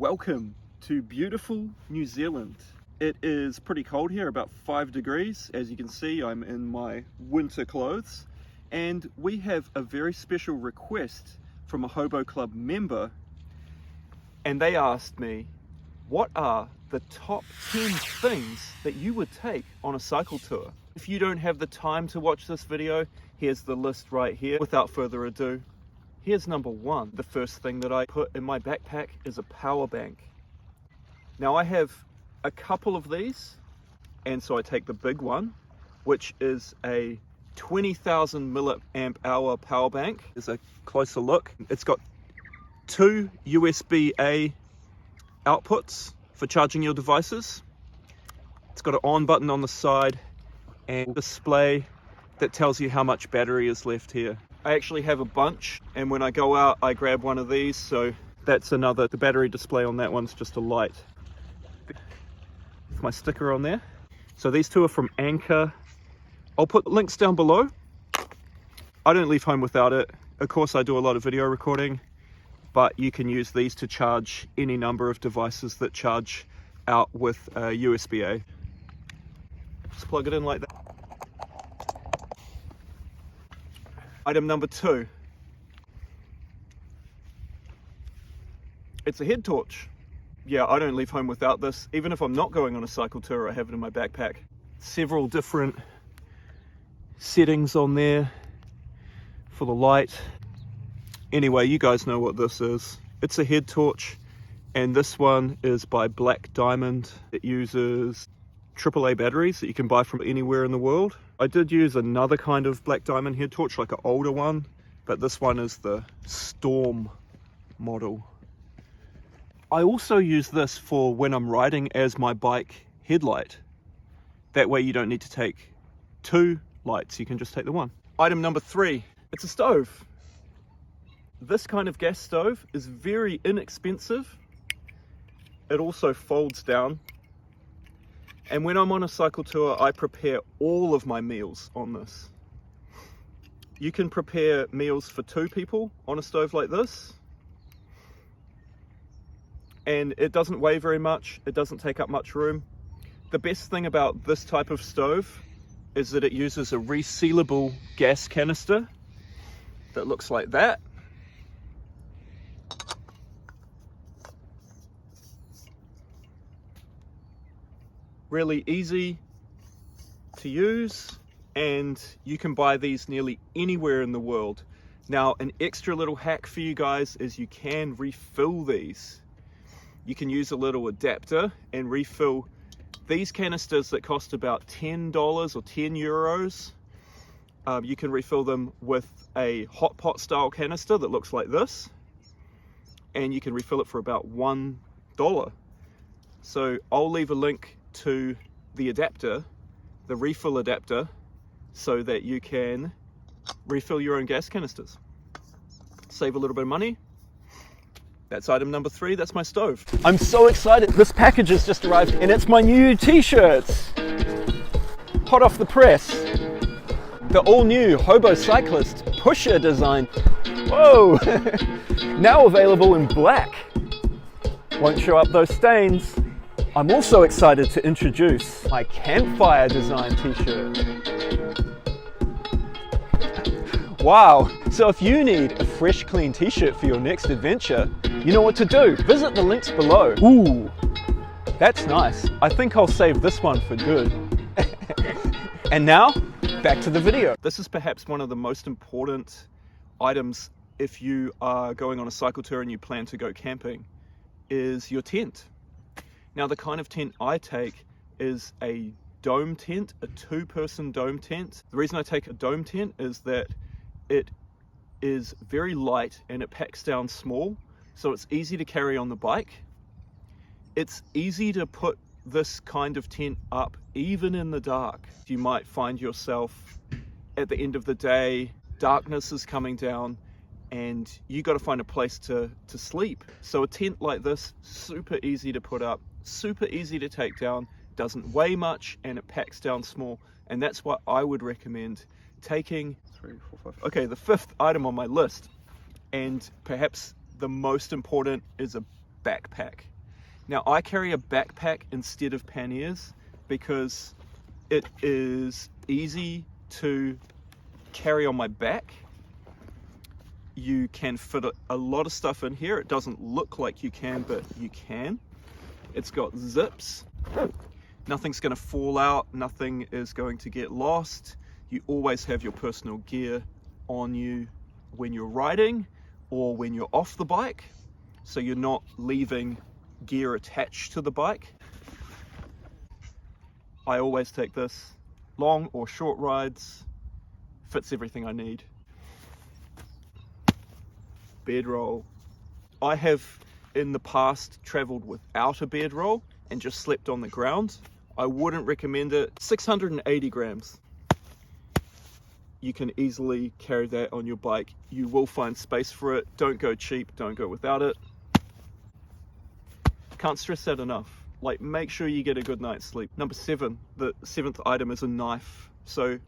Welcome to beautiful New Zealand. It is pretty cold here, about 5 degrees. As you can see, I'm in my winter clothes. And we have a very special request from a Hobo Club member. And they asked me, what are the top 10 things that you would take on a cycle tour? If you don't have the time to watch this video, here's the list right here. Without further ado, here's number 1. The first thing that I put in my backpack is a power bank. Now I have a couple of these, and so I take the big one, which is a 20,000 milliamp hour power bank. Here's a closer look. It's got 2 USB-A outputs for charging your devices. It's got an on button on the side and a display that tells you how much battery is left here. I actually have a bunch, and when I go out I grab one of these, so that's another. The battery display on that one's just a light with my sticker on there. So these two are from Anchor. I'll put links down below. I don't leave home without it. Of course I do a lot of video recording, but you can use these to charge any number of devices that charge out with USB-A. Just plug it in like that. Item number 2. It's a head torch. Yeah, I don't leave home without this. Even if I'm not going on a cycle tour, I have it in my backpack. Several different settings on there for the light. Anyway, you guys know what this is. It's a head torch, and this one is by Black Diamond. It uses AAA batteries that you can buy from anywhere in the world. I did use another kind of Black Diamond head torch, like an older one, but this one is the Storm model. I also use this for when I'm riding as my bike headlight. That way you don't need to take 2 lights, you can just take the one. Item number 3, it's a stove. This kind of gas stove is very inexpensive. It also folds down. And when I'm on a cycle tour, I prepare all of my meals on this. You can prepare meals for 2 people on a stove like this. And it doesn't weigh very much. It doesn't take up much room. The best thing about this type of stove is that it uses a resealable gas canister that looks like that. Really easy to use, and you can buy these nearly anywhere in the world. Now, an extra little hack for you guys is you can refill these. You can use a little adapter and refill these canisters that cost about $10 or 10 euros. You can refill them with a hot pot style canister that looks like this, and you can refill it for about $1. So I'll leave a link to the adapter, the refill adapter, so that you can refill your own gas canisters. Save a little bit of money. That's item number 3, that's my stove. I'm so excited, this package has just arrived, and it's my new t-shirts. Hot off the press. The all new Hobocyclist pusher design. Whoa! Now available in black. Won't show up those stains. I'm also excited to introduce my campfire design t-shirt. Wow, so if you need a fresh clean t-shirt for your next adventure, you know what to do. Visit the links below. Ooh, that's nice. I think I'll save this one for good. And now, back to the video. This is perhaps one of the most important items if you are going on a cycle tour and you plan to go camping, is your tent. Now, the kind of tent I take is a dome tent, a 2-person dome tent. The reason I take a dome tent is that it is very light and it packs down small, so it's easy to carry on the bike. It's easy to put this kind of tent up even in the dark. You might find yourself at the end of the day, darkness is coming down, and you got to find a place to sleep. So a tent like this, super easy to put up, super easy to take down, doesn't weigh much, and it packs down small. And that's what I would recommend taking. 3, 4, 5. Okay, the 5th item on my list, and perhaps the most important, is a backpack. Now I carry a backpack instead of panniers because it is easy to carry on my back. You can fit a lot of stuff in here. It doesn't look like you can, but you can. It's got zips. Nothing's going to fall out. Nothing is going to get lost. You always have your personal gear on you when you're riding or when you're off the bike. So you're not leaving gear attached to the bike. I always take this. Long or short rides, fits everything I need. Bedroll. I have in the past traveled without a bedroll and just slept on the ground. I wouldn't recommend it. 680 grams. You can easily carry that on your bike. You will find space for it. Don't go cheap, don't go without it. Can't stress that enough. Like, make sure you get a good night's sleep. Number 7, the 7th item is a knife. So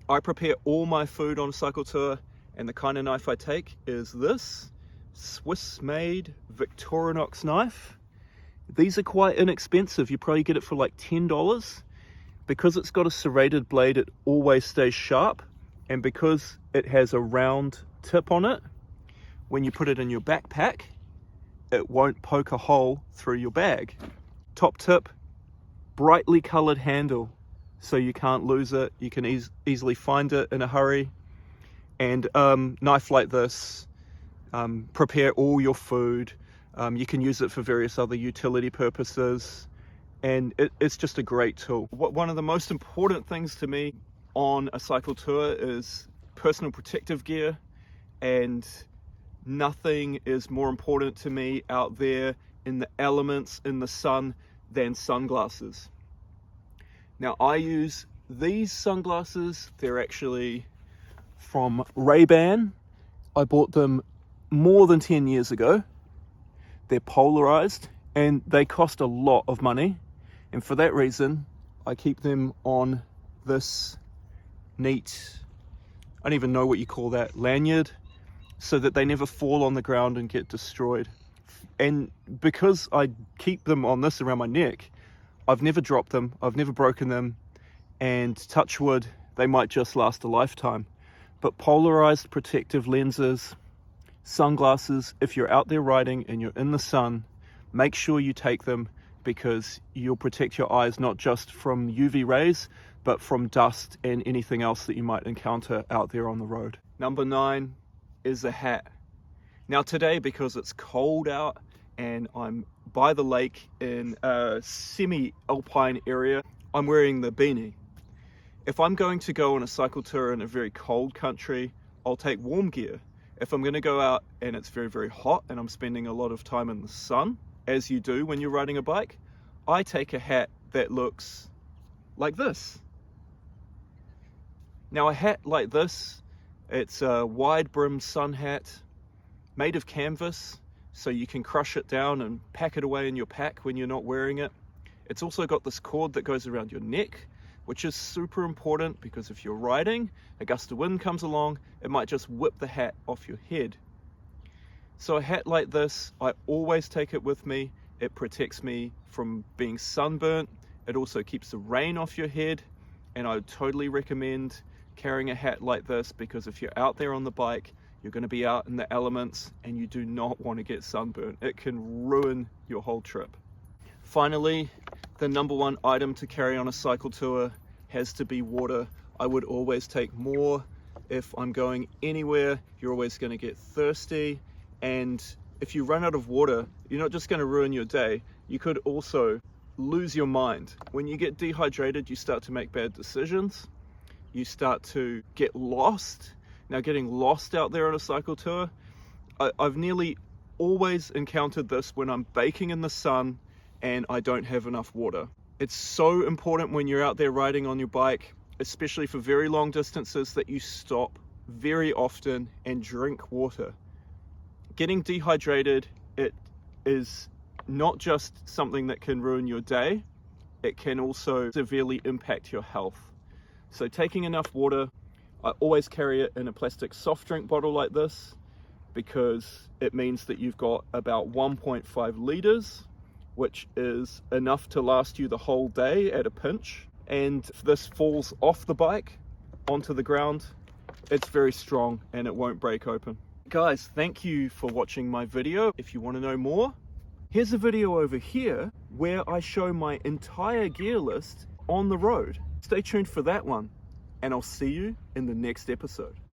I prepare all my food on a cycle tour, and the kind of knife I take is this Swiss-made Victorinox knife. These are quite inexpensive. You probably get it for like $10. Because it's got a serrated blade, it always stays sharp, and because it has a round tip on it, when you put it in your backpack, it won't poke a hole through your bag. Top tip, brightly colored handle, so you can't lose it. You can easily find it in a hurry. And knife like this, prepare all your food. You can use it for various other utility purposes, and it's just a great tool. One of the most important things to me on a cycle tour is personal protective gear, and nothing is more important to me out there in the elements, in the sun, than sunglasses. Now I use these sunglasses. They're actually from Ray-Ban. I bought them more than 10 years ago. They're polarized and they cost a lot of money, and for that reason I keep them on this neat, I don't even know what you call that, lanyard, so that they never fall on the ground and get destroyed. And because I keep them on this around my neck, I've never dropped them, I've never broken them, and touch wood, they might just last a lifetime. But polarized protective lenses, sunglasses, if you're out there riding and you're in the sun, make sure you take them, because you'll protect your eyes not just from UV rays, but from dust and anything else that you might encounter out there on the road. Number 9 is a hat. Now today, because it's cold out and I'm by the lake in a semi-alpine area, I'm wearing the beanie. If I'm going to go on a cycle tour in a very cold country, I'll take warm gear. If I'm going to go out and it's very, very hot and I'm spending a lot of time in the sun, as you do when you're riding a bike, I take a hat that looks like this. Now a hat like this, it's a wide brim sun hat made of canvas, so you can crush it down and pack it away in your pack when you're not wearing it. It's also got this cord that goes around your neck, which is super important because if you're riding, a gust of wind comes along, it might just whip the hat off your head. So a hat like this, I always take it with me. It protects me from being sunburnt. It also keeps the rain off your head, and I would totally recommend carrying a hat like this, because if you're out there on the bike, you're going to be out in the elements and you do not want to get sunburnt. It can ruin your whole trip. Finally, the number 1 item to carry on a cycle tour has to be water. I would always take more. If I'm going anywhere, you're always going to get thirsty, and if you run out of water, you're not just going to ruin your day, you could also lose your mind. When you get dehydrated, you start to make bad decisions. You start to get lost. Now, getting lost out there on a cycle tour, I've nearly always encountered this when I'm baking in the sun and I don't have enough water. It's so important when you're out there riding on your bike, especially for very long distances, that you stop very often and drink water. Getting dehydrated, it is not just something that can ruin your day, it can also severely impact your health. So taking enough water, I always carry it in a plastic soft drink bottle like this. because it means that you've got about 1.5 liters, which is enough to last you the whole day at a pinch. And if this falls off the bike onto the ground, it's very strong and it won't break open. Guys, thank you for watching my video. If you want to know more, here's a video over here where I show my entire gear list on the road. Stay tuned for that one, and I'll see you in the next episode.